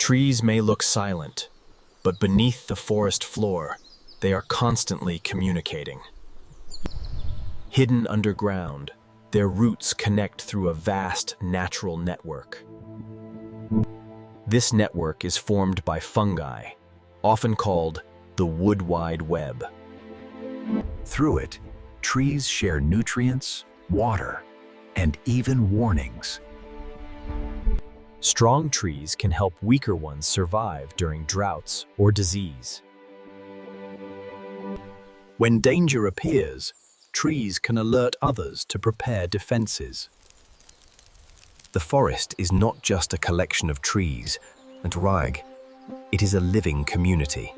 Trees may look silent, but beneath the forest floor, they are constantly communicating. Hidden underground, their roots connect through a vast natural network. This network is formed by fungi, often called the wood wide web. Through it, trees share nutrients, water, and even warnings. Strong trees can help weaker ones survive during droughts or disease. When danger appears, trees can alert others to prepare defenses. The forest is not just a collection of trees and rag, it is a living community.